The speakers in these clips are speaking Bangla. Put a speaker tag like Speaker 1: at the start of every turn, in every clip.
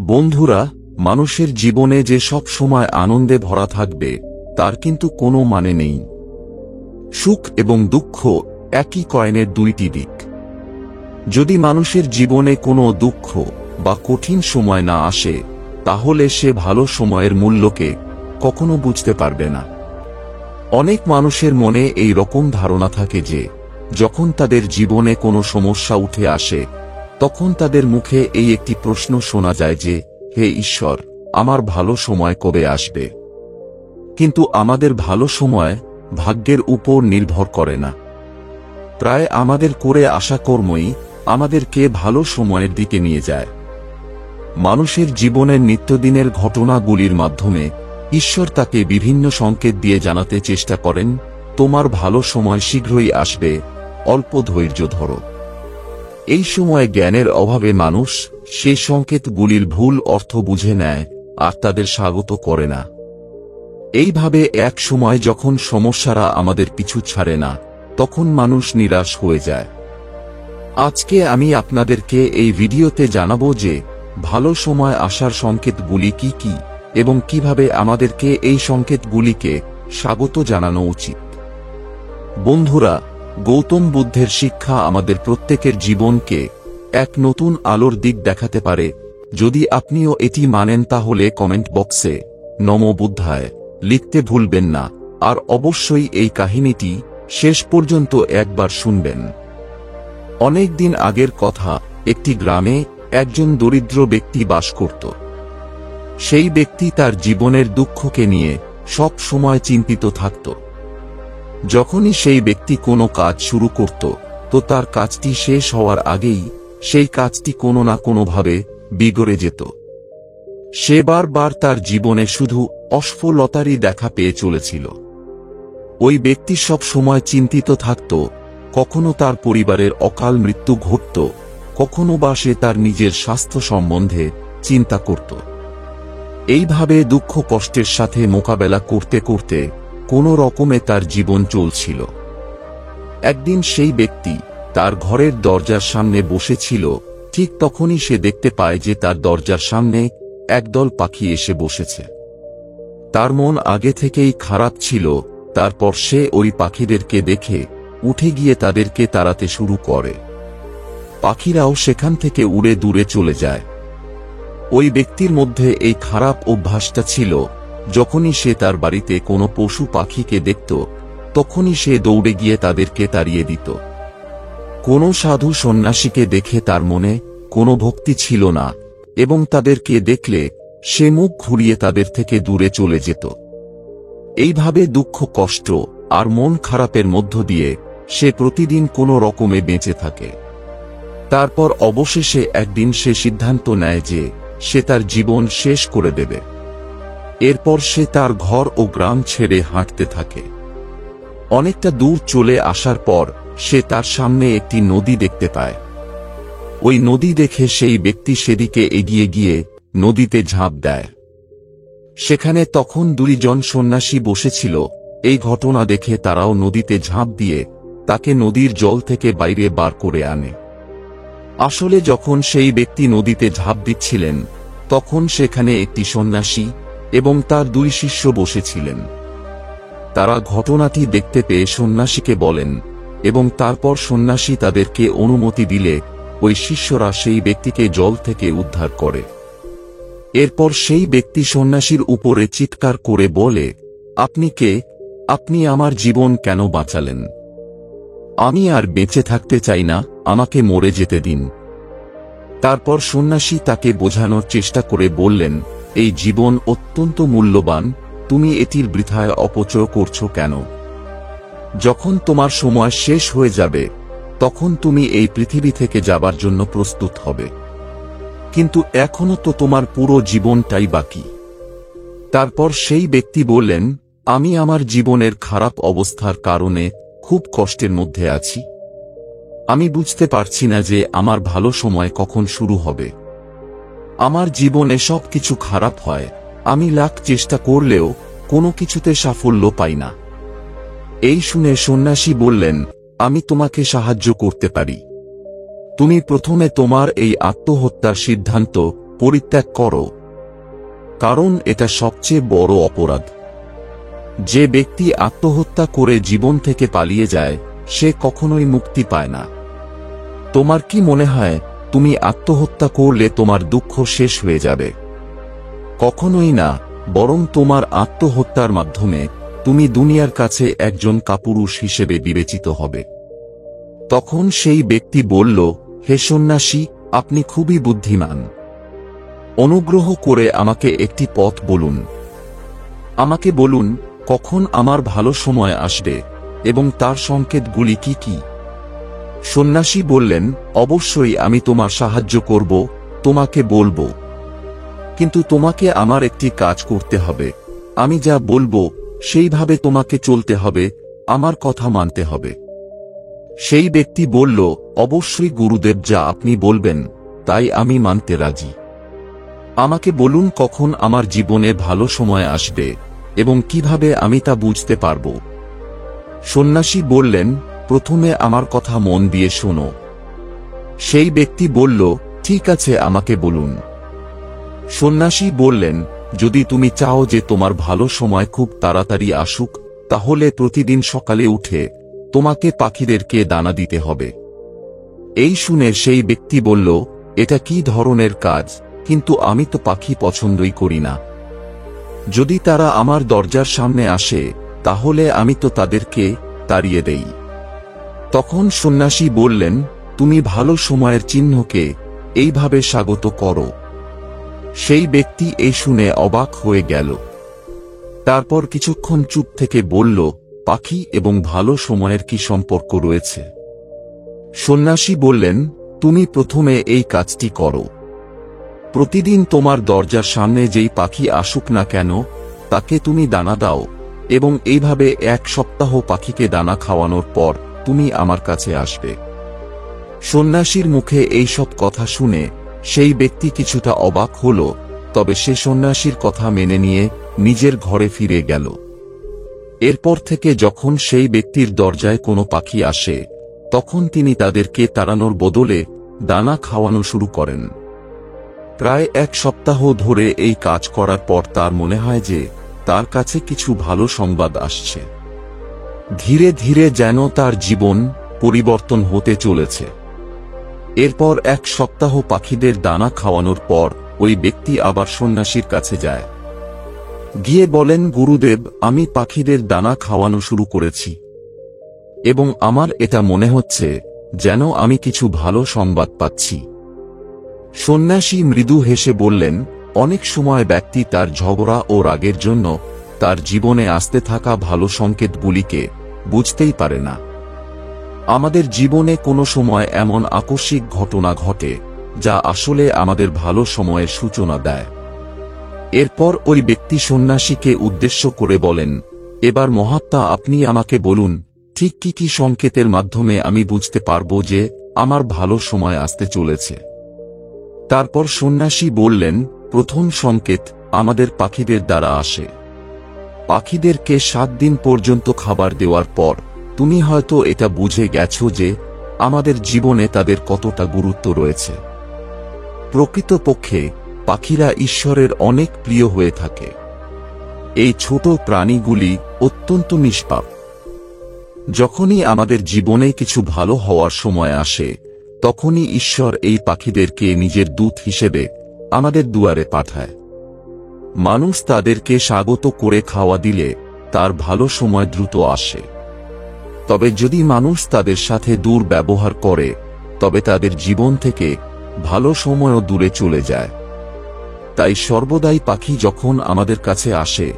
Speaker 1: বন্ধুরা, মানুষের জীবনে যে সব সময় আনন্দে ভরা থাকবে তার কিন্তু কোনো মানে নেই। সুখ এবং দুঃখ একই কয়েনের দুইটি দিক। যদি মানুষের জীবনে কোনো দুঃখ বা কঠিন সময় না আসে, তাহলে সে ভালো সময়ের মূল্যকে কখনো বুঝতে পারবে না। অনেক মানুষের মনে এই রকম ধারণা থাকে যে যখন তাদের জীবনে কোনো সমস্যা উঠে আসে, তখন তাদের মুখে এই একটি প্রশ্ন শোনা যায় যে, হে ঈশ্বর, আমার ভালো সময় কবে আসবে? কিন্তু আমাদের ভালো সময় ভাগ্যের উপর নির্ভর করে না। প্রায় আমাদের করে আসা কর্মই আমাদেরকে ভালো সময়ের দিকে নিয়ে যায়। মানুষের জীবনের নিত্যদিনের ঘটনাগুলির মাধ্যমে ঈশ্বর তাকে বিভিন্ন সংকেত দিয়ে জানাতে চেষ্টা করেন, তোমার ভালো সময় শীঘ্রই আসবে, অল্প ধৈর্য ধরো। এই সময় জ্ঞানের অভাবে মানুষ সেই সংকেতগুলির ভুল অর্থ বুঝে নেয় আর তাদের স্বাগত করে না। এইভাবে এক সময় যখন সমস্যারা আমাদের পিছু ছাড়ে না, তখন মানুষ নিরাশ হয়ে যায়। আজকে আমি আপনাদেরকে এই ভিডিওতে জানাবো যে ভালো সময় আসার সংকেতগুলি কি কি এবং কিভাবে আমাদেরকে এই সংকেতগুলিকে স্বাগত জানানো উচিত। বন্ধুরা, গৌতম বুদ্ধের শিক্ষা আমাদের প্রত্যেকের জীবনকে এক নতুন আলোর দিক দেখাতে পারে। যদি আপনিও এটি মানেন তাহলে কমেন্ট বক্সে নমো বুদ্ধায় লিখতে ভুলবেন না, আর অবশ্যই এই কাহিনীটি শেষ পর্যন্ত একবার শুনবেন। অনেক দিন আগের কথা, একটি গ্রামে একজন দরিদ্র ব্যক্তি বাস করত। সেই ব্যক্তি তার জীবনের দুঃখকে নিয়ে সব সময় চিন্তিত থাকত। যখনই সেই ব্যক্তি কোনো কাজ শুরু করত, তো তার কাজটি শেষ হওয়ার আগেই সেই কাজটি কোনো না কোনোভাবে বিগড়ে যেত। সে বারবার তার জীবনে শুধু অসফলতারই দেখা পেয়ে চলেছিল। ওই ব্যক্তি সব সময় চিন্তিত থাকত, কখনো তার পরিবারের অকাল মৃত্যু ঘটত, কখনো বা সে তার নিজের স্বাস্থ্য সম্বন্ধে চিন্তা করত। এইভাবে দুঃখ কষ্টের সাথে মোকাবেলা করতে করতে কোনো রকমে তার জীবন চলছিল। একদিন সেই ব্যক্তি তার ঘরের দরজার সামনে বসেছিল। ঠিক তখনই সে দেখতে পায় যে তার দরজার সামনে একদল পাখি এসে বসেছে। তার মন আগে থেকেই খারাপ ছিল। তারপর সে ওই পাখিদেরকে দেখে উঠে গিয়ে তাদেরকে তাড়াতে শুরু করে। পাখিরাও সেখান থেকে উড়ে দূরে চলে যায়। ওই ব্যক্তির মধ্যে এই খারাপ অভ্যাসটা ছিল, যখনই সে তার বাড়িতে কোনো পশু পাখিকে দেখত, তখনই সে দৌড়ে গিয়ে তাদেরকে তাড়িয়ে দিত। কোনো সাধু সন্ন্যাসীকে দেখে তার মনে কোনো ভক্তি ছিল না এবং তাদেরকে দেখলে সে মুখ ঘুরিয়ে তাদের থেকে দূরে চলে যেত। এইভাবে দুঃখ কষ্ট আর মন খারাপের মধ্য দিয়ে সে প্রতিদিন কোনো রকমে বেঁচে থাকে। তারপর অবশেষে একদিন সে সিদ্ধান্ত নেয় যে সে তার জীবন শেষ করে দেবে। এরপর সে তার ঘর ও গ্রাম ছেড়ে হাঁটতে থাকে। অনেকটা দূর চলে আসার পর সে তার সামনে একটি নদী দেখতে পায়। ওই নদী দেখে সেই ব্যক্তি সেদিকে এগিয়ে গিয়ে নদীতে ঝাঁপ দেয়। সেখানে তখন দুইজন সন্ন্যাসী বসেছিল। এই ঘটনা দেখে তারাও নদীতে ঝাঁপ দিয়ে তাকে নদীর জল থেকে বাইরে বার করে আনে। আসলে যখন সেই ব্যক্তি নদীতে ঝাঁপ দিচ্ছিলেন, তখন সেখানে একটি সন্ন্যাসী এবং তার দুই শিষ্য বসেছিলেন। তারা ঘটনাটি দেখতে পেয়ে সন্ন্যাসীকে বলেন এবং তারপর সন্ন্যাসী তাদেরকে অনুমতি দিলে ওই শিষ্যরা সেই ব্যক্তিকে জল থেকে উদ্ধার করে। এরপর সেই ব্যক্তি সন্ন্যাসীর উপরে চিৎকার করে বলে, আপনি কে? আপনি আমার জীবন কেন বাঁচালেন? আমি আর বেঁচে থাকতে চাই না, আমাকে মরে যেতে দিন। তারপর সন্ন্যাসী তাকে বোঝানোর চেষ্টা করে বললেন, এই জীবন অত্যন্ত মূল্যবান, তুমি এটির বৃথায় অপচয় করছো কেন? যখন তোমার সময় শেষ হয়ে যাবে, তখন তুমি এই পৃথিবী থেকে যাবার জন্য প্রস্তুত হবে। কিন্তু এখনো তো তোমার পুরো জীবনটাই বাকি। তারপর সেই ব্যক্তি বললেন, আমি আমার জীবনের খারাপ অবস্থার কারণে খুব কষ্টের মধ্যে আছি। আমি বুঝতে পারছি না যে আমার ভালো সময় কখন শুরু হবে। আমার জীবনে সবকিছু খারাপ হয়, আমি লাখ চেষ্টা করলেও কোনো কিছুতে সাফল্য পাই না। এই শুনে সন্ন্যাসী বললেন, আমি তোমাকে সাহায্য করতে পারি। তুমি প্রথমে তোমার এই আত্মহত্যার সিদ্ধান্ত পরিত্যাগ করো, কারণ এটা সবচেয়ে বড় অপরাধ। যে ব্যক্তি আত্মহত্যা করে জীবন থেকে পালিয়ে যায় সে কখনোই মুক্তি পায় না। তোমার কি মনে হয় তুমি আত্মহত্যা করলে তোমার দুঃখ শেষ হয়ে যাবে? কখনোই না, বরং তোমার আত্মহত্যার মাধ্যমে তুমি দুনিয়ার কাছে একজন কাপুরুষ হিসেবে বিবেচিত হবে। তখন সেই ব্যক্তি বলল, হে সন্ন্যাসী, আপনি খুবই বুদ্ধিমান। অনুগ্রহ করে আমাকে একটি পথ বলুন। আমাকে বলুন কখন আমার ভালো সময় আসবে এবং তার সংকেতগুলি কি কি। সন্ন্যাসী বললেন, অবশ্যই আমি তোমার সাহায্য করব, তোমাকে বলবো। কিন্তু তোমাকে আমার একটি কাজ করতে হবে। আমি যা বলবো সেইভাবে তোমাকে চলতে হবে, আমার কথা মানতে হবে। সেই ব্যক্তি বলল, অবশ্যই গুরুদেব, যা আপনি বলবেন তাই আমি মানতে রাজি। আমাকে বলুন কখন আমার জীবনে ভালো সময় আসবে এবং কিভাবে আমি তা বুঝতে পারব। সন্ন্যাসী বললেন, প্রথমে আমার কথা মন দিয়ে শোনো। সেই ব্যক্তি বলল, ঠিক আছে, আমাকে বলুন। সন্ন্যাসী বললেন, যদি তুমি চাও যে তোমার ভালো সময় খুব তাড়াতাড়ি আসুক, তাহলে প্রতিদিন সকালে উঠে তোমাকে পাখিদেরকে দানা দিতে হবে। এই শুনে সেই ব্যক্তি বলল, এটা কি ধরনের কাজ? কিন্তু আমি তো পাখি পছন্দই করি না। যদি তারা আমার দরজার সামনে আসে তাহলে আমি তো তাদেরকে তাড়িয়ে দেই। তখন সন্ন্যাসী বললেন, তুমি ভালো সময়ের চিহ্নকে এইভাবে স্বাগত করো। সেই ব্যক্তি এই শুনে অবাক হয়ে গেল। তারপর কিছুক্ষণ চুপ থেকে বলল, পাখি এবং ভালো সময়ের কি সম্পর্ক রয়েছে? সন্ন্যাসী বললেন, তুমি প্রথমে এই কাজটি করো। প্রতিদিন তোমার দরজার সামনে যেই পাখি আসুক না কেন তাকে তুমি দানা দাও, এবং এইভাবে 1 সপ্তাহ পাখিকে দানা খাওয়ানোর পর তুমি আমার কাছে আসবে। সন্ন্যাসীর মুখে এই সব কথা শুনে সেই ব্যক্তি কিছুটা অবাক হল, তবে সে সন্ন্যাসীর কথা মেনে নিয়ে নিজের ঘরে ফিরে গেল। এরপর থেকে যখন সেই ব্যক্তির দরজায় কোনো পাখি আসে তখন তিনি তাদেরকে তাড়ানোর বদলে দানা খাওয়ানো শুরু করেন। প্রায় 1 সপ্তাহ ধরে এই কাজ করার পর তার মনে হয় যে তার কাছে কিছু ভালো সংবাদ আসছে। ধীরে ধীরে যেন তার জীবন পরিবর্তন হতে চলেছে। এরপর 1 সপ্তাহ পাখিদের দানা খাওয়ানোর পর ওই ব্যক্তি আবার সন্ন্যাসীর কাছে যায়। গিয়ে বলেন, গুরুদেব, আমি পাখিদের দানা খাওয়ানো শুরু করেছি এবং আমার এটা মনে হচ্ছে যেন আমি কিছু ভালো সংবাদ পাচ্ছি। সন্ন্যাসী মৃদু হেসে বললেন, অনেক সময় ব্যক্তি তার ঝগড়া ও রাগের জন্য তার জীবনে আসতে থাকা ভালো সংকেতগুলিকে বুঝতেই পারে না। আমাদের জীবনে কোনো সময় এমন আকস্মিক ঘটনা ঘটে যা আসলে আমাদের ভালো সময়ের সূচনা দেয়। এরপর ওই ব্যক্তি সন্ন্যাসীকে উদ্দেশ্য করে বলেন, এবার মহাত্মা, আপনি আমাকে বলুন ঠিক কি কি সংকেতের মাধ্যমে আমি বুঝতে পারব যে আমার ভালো সময় আসতে চলেছে। তারপর সন্ন্যাসী বললেন, প্রথম সংকেত আমাদের পাখিদের দ্বারা আসে। পাখিদেরকে 7 দিন পর্যন্ত খাবার দেওয়ার পর তুমি হয়তো এটা বুঝে গেছো যে আমাদের জীবনে তাদের কতটা গুরুত্ব রয়েছে। প্রকৃতপক্ষে পাখিরা ঈশ্বরের অনেক প্রিয় হয়ে থাকে। এই ছোট প্রাণীগুলি অত্যন্ত নিষ্পাপ। যখনই আমাদের জীবনে কিছু ভালো হওয়ার সময় আসে তখনই ঈশ্বর এই পাখিদেরকে নিজের দূত হিসেবে আমাদের দুয়ারে পাঠায়। মানুষ তাদেরকে স্বাগত করে খাওয়া দিলে তার ভালো সময় দ্রুত আসে। তবে যদি মানুষ তাদের সাথে দুর্ব্যবহার করে তবে তাদের জীবন থেকে ভালো সময়ও দূরে চলে যায়। তাই সর্বদাই পাখি যখন আমাদের কাছে আসে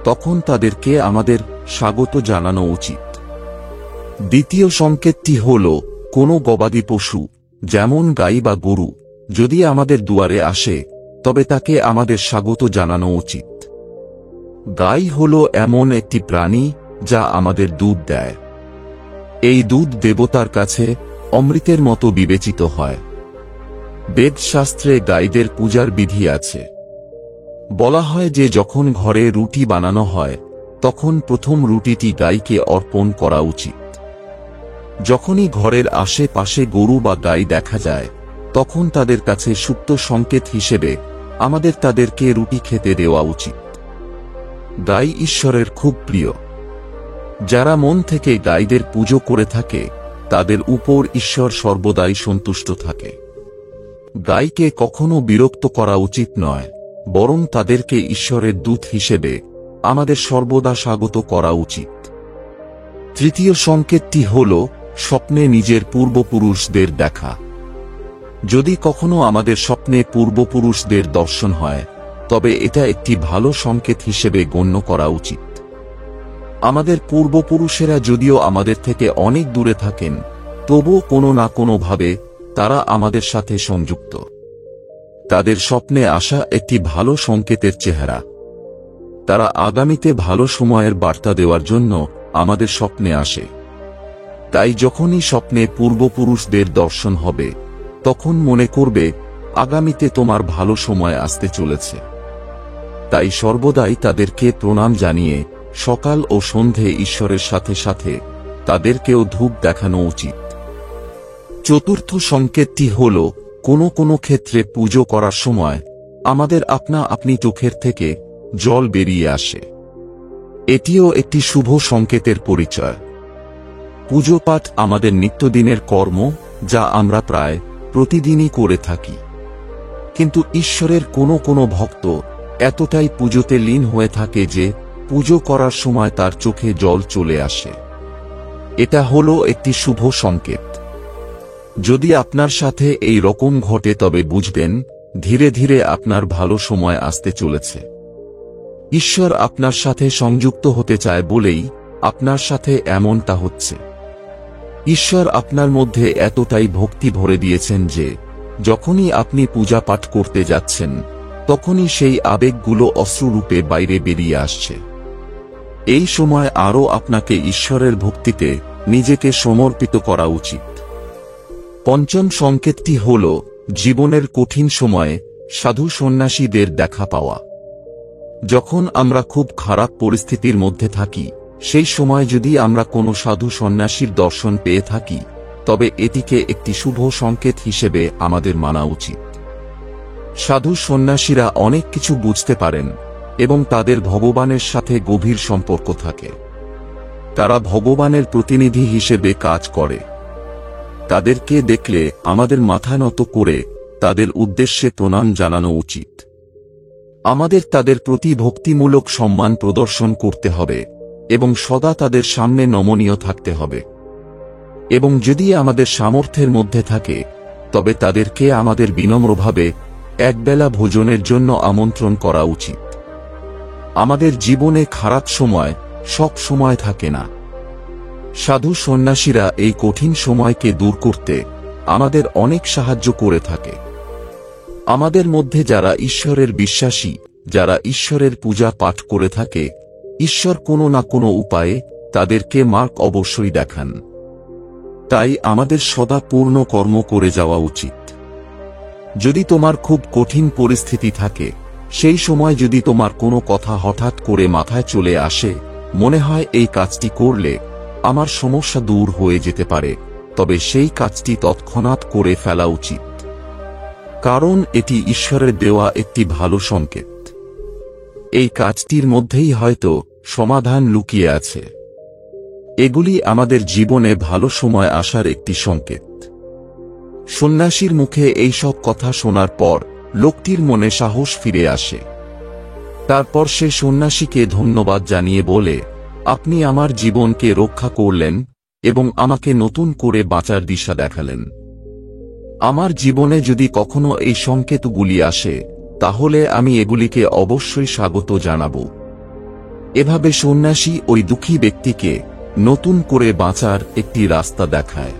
Speaker 1: তখন তাদেরকে আমাদের স্বাগত জানানো উচিত। দ্বিতীয় সংকেতটি হল, কোনো গবাদি পশু যেমন গাই বা গরু যদি আমাদের দুয়ারে আসে তবে তাকে আমাদের স্বাগত জানানো উচিত। গাই হল এমন একটি প্রাণী যা আমাদের দুধ দেয়। এই দুধ দেবতার কাছে অমৃতের মতো বিবেচিত হয়। বেদশাস্ত্রে গাইদের পূজার বিধি আছে। বলা হয় যে যখন ঘরে রুটি বানানো হয় তখন প্রথম রুটিটি গাইকে অর্পণ করা উচিত। যখনই ঘরের আশেপাশে গরু বা গাই দেখা যায় তখন তাদের কাছে সুপ্ত সংকেত হিসেবে আমাদের তাদেরকে রুটি খেতে দেওয়া উচিত। গাই ঈশ্বরের খুব প্রিয়। যারা মন থেকে গাইদের পুজো করে থাকে তাদের উপর ঈশ্বর সর্বদাই সন্তুষ্ট থাকে। গাইকে কখনো বিরক্ত করা উচিত নয়, বরং তাদেরকে ঈশ্বরের দূত হিসেবে আমাদের সর্বদা স্বাগত করা উচিত। তৃতীয় সংকেতটি হল স্বপ্নে নিজের পূর্বপুরুষদের দেখা। যদি কখনো আমাদের স্বপ্নে পূর্বপুরুষদের দর্শন হয় তবে এটা একটি ভালো সংকেত হিসেবে গণ্য করা উচিত। আমাদের পূর্বপুরুষেরা যদিও আমাদের থেকে অনেক দূরে থাকেন, তবুও কোনো না কোনোভাবে তারা আমাদের সাথে সংযুক্ত। তাদের স্বপ্নে আসা একটি ভালো সংকেতের চেহারা। তারা আগামীতে ভালো সময়ের বার্তা দেওয়ার জন্য আমাদের স্বপ্নে আসে। তাই যখনই স্বপ্নে পূর্বপুরুষদের দর্শন হবে তখন মনে করবে আগামীতে তোমার ভালো সময় আসতে চলেছে। তাই সর্বদাই তাদেরকে প্রণাম জানিয়ে সকাল ও সন্ধে ঈশ্বরের সাথে সাথে তাদেরকেও ধূপ দেখানো উচিত। চতুর্থ সংকেতটি হল কোনো ক্ষেত্রে পুজো করার সময় আমাদের আপনা আপনি চোখের থেকে জল বেরিয়ে আসে। এটিও একটি শুভ সংকেতের পরিচয়। পুজো পাঠ আমাদের নিত্যদিনের কর্ম, যা আমরা প্রায় প্রতিদিনই করে থাকি। কিন্তু ঈশ্বরের কোনো ভক্ত এতটাই পুজোতে লীন হয়ে থাকে যে পুজো করার সময় তার চোখে জল চলে আসে। এটা হলো একটি শুভ সংকেত। যদি আপনার সাথে এই রকম ঘটে তবে বুঝবেন ধীরে ধীরে আপনার ভালো সময় আসতে চলেছে। ঈশ্বর আপনার সাথে সংযুক্ত হতে চায় বলেই আপনার সাথে এমনটা হচ্ছে। ঈশ্বর আপনার মধ্যে এতটাই ভক্তি ভরে দিয়েছেন যে যখনই আপনি পূজা পাঠ করতে যাচ্ছেন তখনই সেই আবেগগুলো অশ্রুরূপে বাইরে বেরিয়ে আসছে। এই সময় আরও আপনাকে ঈশ্বরের ভক্তিতে নিজেকে সমর্পিত করা উচিত। পঞ্চম সংকেতটি হল জীবনের কঠিন সময়ে সাধু সন্ন্যাসীদের দেখা পাওয়া। যখন আমরা খুব খারাপ পরিস্থিতির মধ্যে থাকি সেই সময় যদি আমরা কোনো সাধু সন্ন্যাসীর দর্শন পেয়ে থাকি তবে এটিকে একটি শুভ সংকেত হিসেবে আমাদের মানা উচিত। সাধু সন্ন্যাসীরা অনেক কিছু বুঝতে পারেন এবং তাদের ভগবানের সাথে গভীর সম্পর্ক থাকে। তারা ভগবানের প্রতিনিধি হিসেবে কাজ করে। তাদেরকে দেখলে আমাদের মাথা নত করে তাদের উদ্দেশ্যে প্রণাম জানানো উচিত। আমাদের তাদের প্রতি ভক্তিমূলক সম্মান প্রদর্শন করতে হবে এবং সদা তাদের সামনে নমনীয় থাকতে হবে। এবং যদি আমাদের সামর্থ্যের মধ্যে থাকে তবে তাদেরকে আমাদের বিনম্রভাবে একবেলা ভোজনের জন্য আমন্ত্রণ করা উচিত। আমাদের জীবনে খারাপ সময় সব সময় থাকে না। সাধু সন্ন্যাসীরা এই কঠিন সময়কে দূর করতে আমাদের অনেক সাহায্য করে থাকে। আমাদের মধ্যে যারা ঈশ্বরের বিশ্বাসী, যারা ঈশ্বরের পূজা পাঠ করে থাকে, ঈশ্বর কোনো না কোনো উপায়ে তাদেরকে মার্গ অবশ্যই দেখান। তাই আমাদের সদা পূর্ণ কর্ম করে যাওয়া উচিত। যদি তোমার খুব কঠিন পরিস্থিতি থাকে, সেই সময় যদি তোমার কোনো কথা হঠাৎ করে মাথায় চলে আসে, মনে হয় এই কাজটি করলে আমার সমস্যা দূর হয়ে যেতে পারে, তবে সেই কাজটি তৎক্ষণাৎ করে ফেলা উচিত। কারণ এটি ঈশ্বরের দেওয়া একটি ভালো সংকেত। এই কাজটির মধ্যেই হয়তো সমাধান লুকিয়ে আছে। এগুলি আমাদের জীবনে ভালো সময় আসার একটি সংকেত। সন্ন্যাসীর মুখে এই সব কথা শোনার পর লোকটির মনে সাহস ফিরে আসে। তারপর সে সন্ন্যাসীকে ধন্যবাদ জানিয়ে বলে, আপনি আমার জীবনকে রক্ষা করলেন এবং আমাকে নতুন করে বাঁচার দিশা দেখালেন। আমার জীবনে যদি কখনো এই সংকেতগুলি আসে তাহলে আমি এগুলিকে অবশ্যই স্বাগত জানাব। এভাবে সন্ন্যাসী ওই দুঃখী ব্যক্তিকে নতুন করে বাঁচার একটি রাস্তা দেখায়।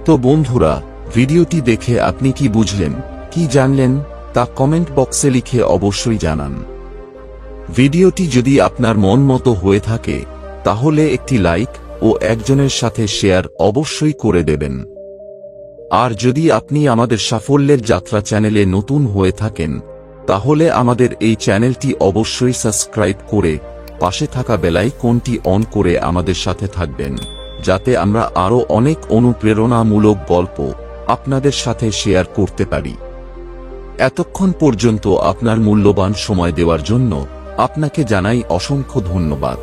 Speaker 1: তো বন্ধুরা, ভিডিওটি দেখে আপনি কি বুঝলেন, কি জানলেন তা কমেন্ট বক্সে লিখে অবশ্যই জানান। ভিডিওটি যদি আপনার মন মতো হয়ে থাকে তাহলে একটি লাইক ও একজনের সাথে শেয়ার অবশ্যই করে দেবেন। আর যদি আপনি আমাদের সাফল্যের যাত্রা চ্যানেলে নতুন হয়ে থাকেন তাহলে আমাদের এই চ্যানেলটি অবশ্যই সাবস্ক্রাইব করে পাশে থাকা বেল আইকনটি অন করে আমাদের সাথে থাকবেন, যাতে আমরা আরও অনেক অনুপ্রেরণামূলক গল্প আপনাদের সাথে শেয়ার করতে পারি। এতক্ষণ পর্যন্ত আপনার মূল্যবান সময় দেওয়ার জন্য আপনাকে জানাই অসংখ্য ধন্যবাদ।